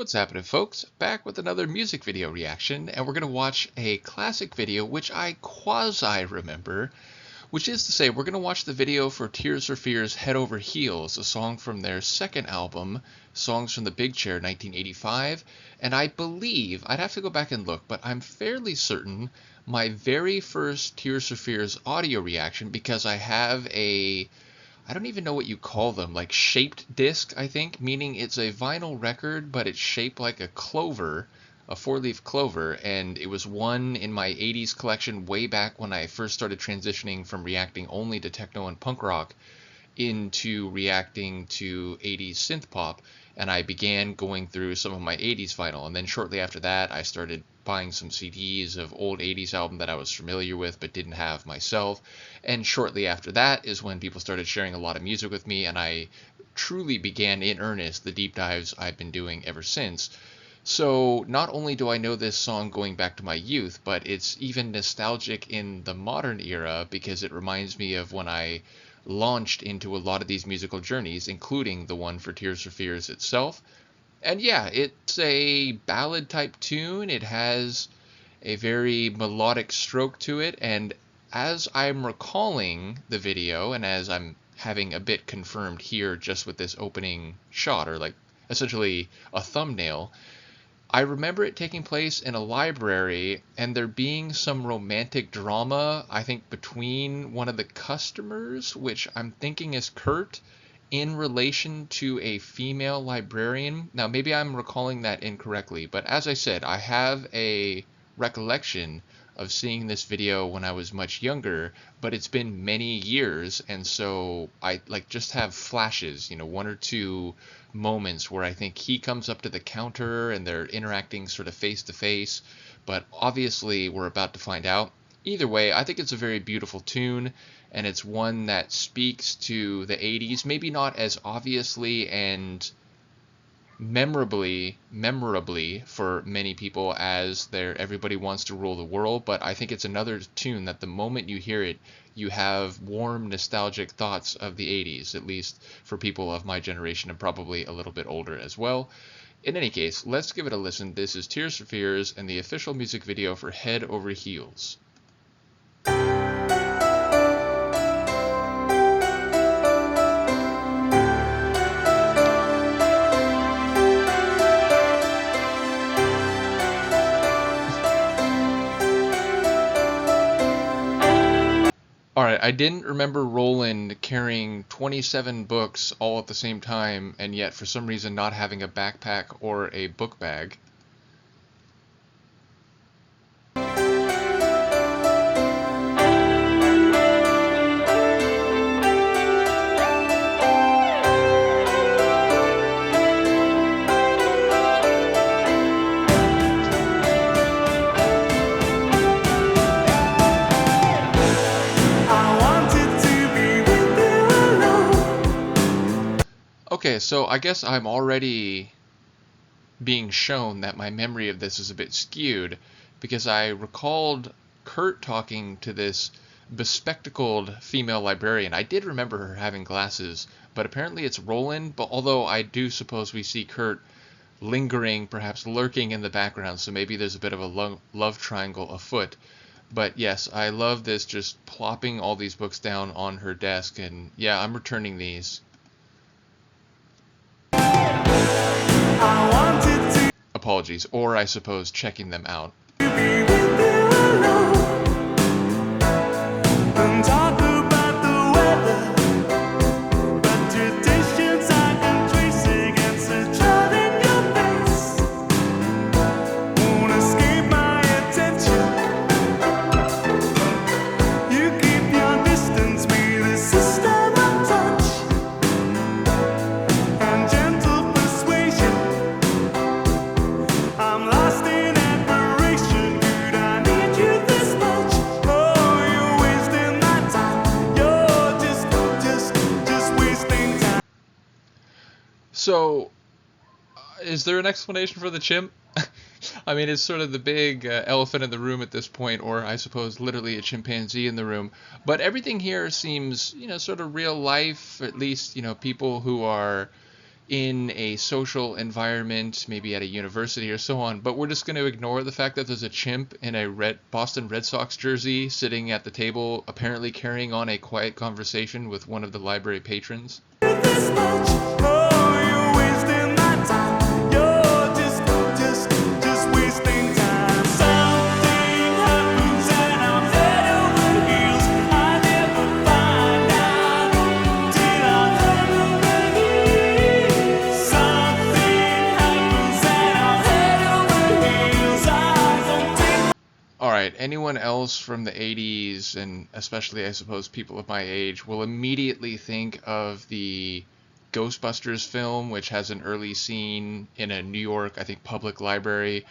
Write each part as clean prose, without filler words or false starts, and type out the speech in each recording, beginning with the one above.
What's happening, folks? Back with another music video reaction, and we're going to watch a classic video which I quasi-remember, which is to say we're going to watch the video for Tears for Fears' Head Over Heels, a song from their second album, Songs from the Big Chair, 1985, and I believe, I'd have to go back and look, but I'm fairly certain my very first Tears for Fears audio reaction, because I have I don't even know what you call them, like shaped disc, I think, meaning it's a vinyl record, but it's shaped like a clover, a four-leaf clover, and it was one in my 80s collection way back when I first started transitioning from reacting only to techno and punk rock into reacting to 80s synth pop, and I began going through some of my 80s vinyl, and then shortly after that I started buying some CDs of old 80s album that I was familiar with but didn't have myself, and shortly after that is when people started sharing a lot of music with me, and I truly began in earnest the deep dives I've been doing ever since. So not only do I know this song going back to my youth, but it's even nostalgic in the modern era because it reminds me of when I launched into a lot of these musical journeys, including the one for Tears for Fears itself. And yeah, it's a ballad type tune. It has a very melodic stroke to it, and as I'm recalling the video, and as I'm having a bit confirmed here just with this opening shot, or like essentially a thumbnail, I remember it taking place in a library and there being some romantic drama, I think, between one of the customers, which I'm thinking is Kurt, in relation to a female librarian. Now, maybe I'm recalling that incorrectly, but as I said, I have a recollection of seeing this video when I was much younger, but it's been many years, and so I just have flashes, one or two moments where I think he comes up to the counter and they're interacting sort of face to face, but obviously we're about to find out. Either way, I think it's a very beautiful tune, and it's one that speaks to the 80s, maybe not as obviously and memorably for many people as their Everybody Wants to Rule the World, but I think it's another tune that the moment you hear it, you have warm nostalgic thoughts of the 80s, at least for people of my generation and probably a little bit older as well. In any case, let's give it a listen. This is Tears for Fears and the official music video for Head Over Heels. Alright, I didn't remember Roland carrying 27 books all at the same time, and yet for some reason not having a backpack or a book bag. Okay, so I guess I'm already being shown that my memory of this is a bit skewed, because I recalled Kurt talking to this bespectacled female librarian. I did remember her having glasses, but apparently it's Roland, but although I do suppose we see Kurt lingering, perhaps lurking in the background, so maybe there's a bit of a love triangle afoot. But yes, I love this, just plopping all these books down on her desk, and yeah, I'm returning these. Apologies, or I suppose checking them out. So, is there an explanation for the chimp? I mean, it's sort of the big elephant in the room at this point, or I suppose literally a chimpanzee in the room. But everything here seems, sort of real life, at least, people who are in a social environment, maybe at a university or so on, but we're just going to ignore the fact that there's a chimp in a Boston Red Sox jersey sitting at the table, apparently carrying on a quiet conversation with one of the library patrons. Alright, anyone else from the 80s, and especially I suppose people of my age, will immediately think of the Ghostbusters film, which has an early scene in a New York, I think, public library,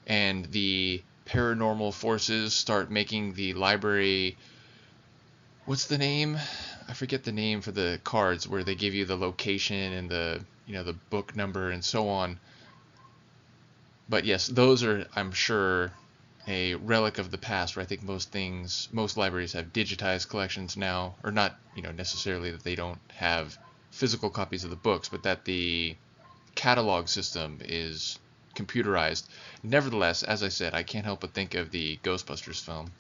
and the paranormal forces start making the library... What's the name? I forget the name for the cards where they give you the location and the, the book number and so on. But yes, those are, I'm sure, a relic of the past, where I think most libraries have digitized collections now, or not, necessarily that they don't have physical copies of the books, but that the catalog system is computerized. Nevertheless, as I said, I can't help but think of the Ghostbusters film.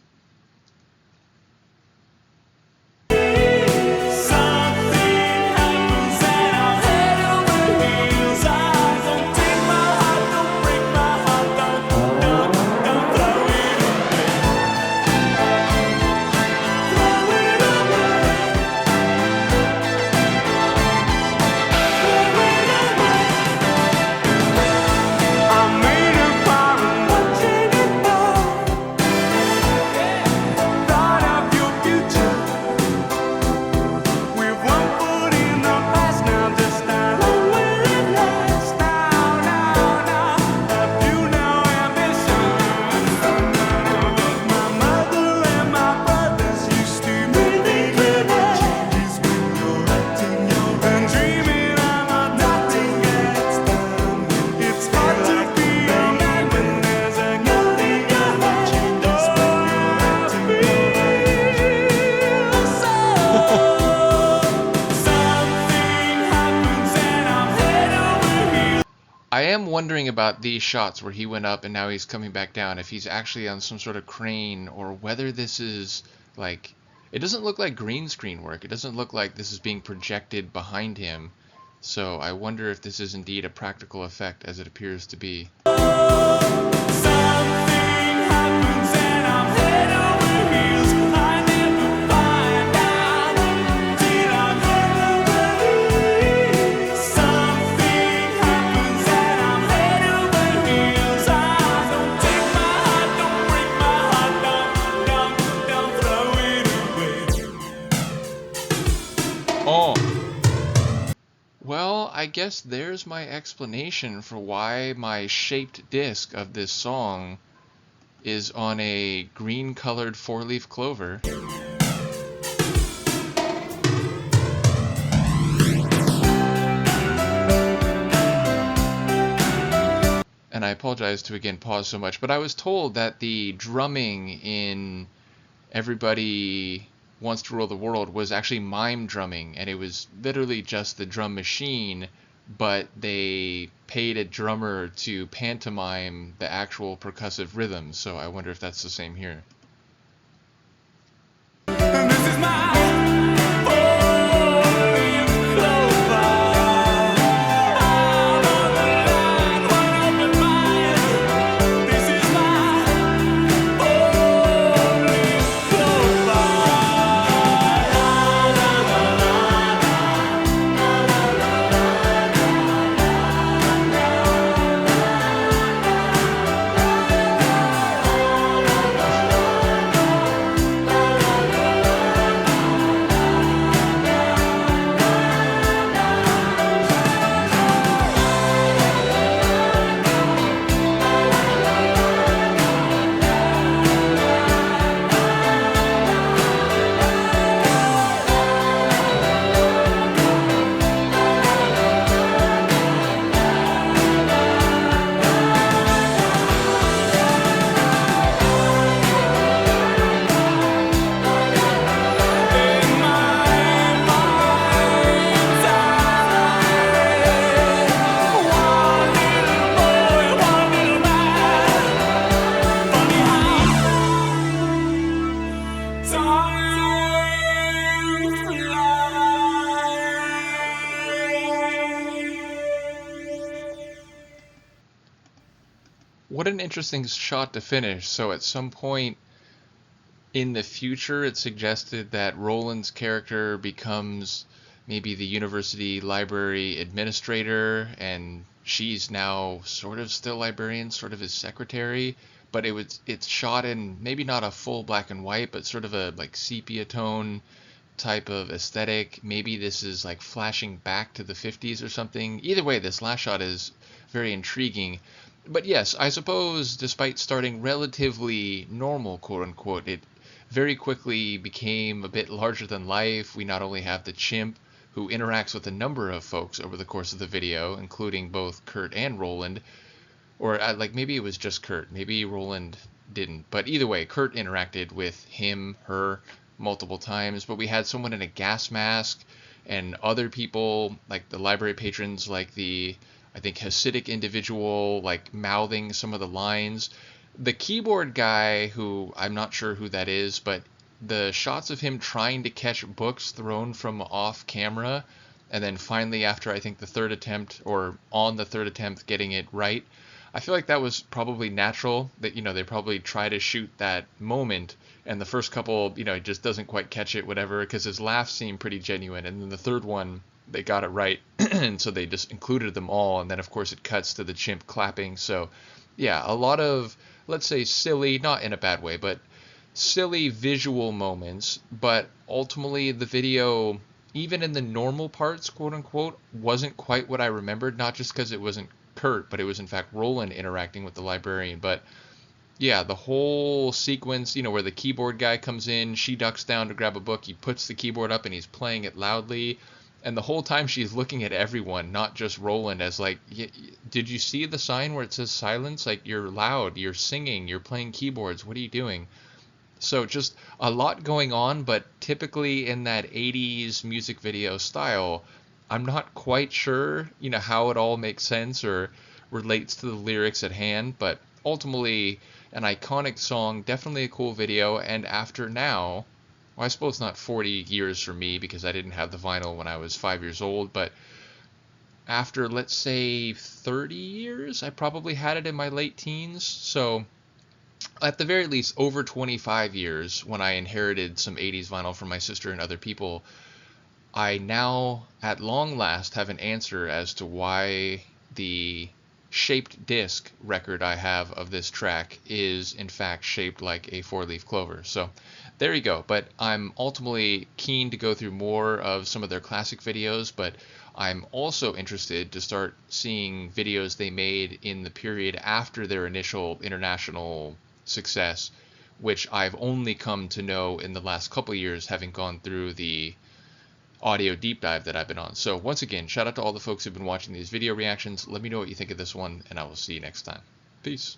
I am wondering about these shots where he went up and now he's coming back down, if he's actually on some sort of crane, or whether this is like... It doesn't look like green screen work. It doesn't look like this is being projected behind him. So I wonder if this is indeed a practical effect, as it appears to be. Well, I guess there's my explanation for why my shaped disc of this song is on a green-colored four-leaf clover. And I apologize to again pause so much, but I was told that the drumming in Everybody Wants to Rule the World was actually mime drumming, and it was literally just the drum machine, but they paid a drummer to pantomime the actual percussive rhythm, so I wonder if that's the same here. This is my What an interesting shot to finish. So at some point in the future, it suggested that Roland's character becomes maybe the university library administrator, and she's now sort of still librarian, sort of his secretary. But it's shot in maybe not a full black and white, but sort of a like sepia tone type of aesthetic. Maybe this is like flashing back to the 50s or something. Either way, this last shot is very intriguing. But yes, I suppose despite starting relatively normal, quote unquote, it very quickly became a bit larger than life. We not only have the chimp, who interacts with a number of folks over the course of the video, including both Kurt and Roland, or like maybe it was just Kurt, maybe Roland didn't. But either way, Kurt interacted with him, her, multiple times. But we had someone in a gas mask, and other people, like the library patrons, like the, I think, Hasidic individual, like mouthing some of the lines. The keyboard guy, who I'm not sure who that is, but the shots of him trying to catch books thrown from off camera, and then finally, after I think the third attempt, or on the third attempt, getting it right, I feel like that was probably natural. That, you know, they probably try to shoot that moment, and the first couple, you know, it just doesn't quite catch it, whatever, because his laughs seem pretty genuine, and then the third one, they got it right, and so they just included them all, and then of course it cuts to the chimp clapping. So yeah, a lot of, let's say, silly, not in a bad way, but silly visual moments. But ultimately the video, even in the normal parts, quote unquote, wasn't quite what I remembered, not just because it wasn't Kurt, but it was in fact Roland interacting with the librarian. But yeah, the whole sequence, you know, where the keyboard guy comes in, she ducks down to grab a book, he puts the keyboard up and he's playing it loudly. And the whole time she's looking at everyone, not just Roland, as like, did you see the sign where it says silence? Like, you're loud, you're singing, you're playing keyboards, what are you doing? So just a lot going on, but typically in that 80s music video style, I'm not quite sure, you know, how it all makes sense or relates to the lyrics at hand, but ultimately an iconic song, definitely a cool video. And after now, well, I suppose not 40 years for me because I didn't have the vinyl when I was 5 years old, but after, let's say, 30 years, I probably had it in my late teens. So at the very least, over 25 years, when I inherited some 80s vinyl from my sister and other people, I now, at long last, have an answer as to why the shaped disc record I have of this track is in fact shaped like a four-leaf clover. So there you go. But I'm ultimately keen to go through more of some of their classic videos, but I'm also interested to start seeing videos they made in the period after their initial international success, which I've only come to know in the last couple of years, having gone through the audio deep dive that I've been on. So once again, shout out to all the folks who've been watching these video reactions. Let me know what you think of this one, and I will see you next time. Peace.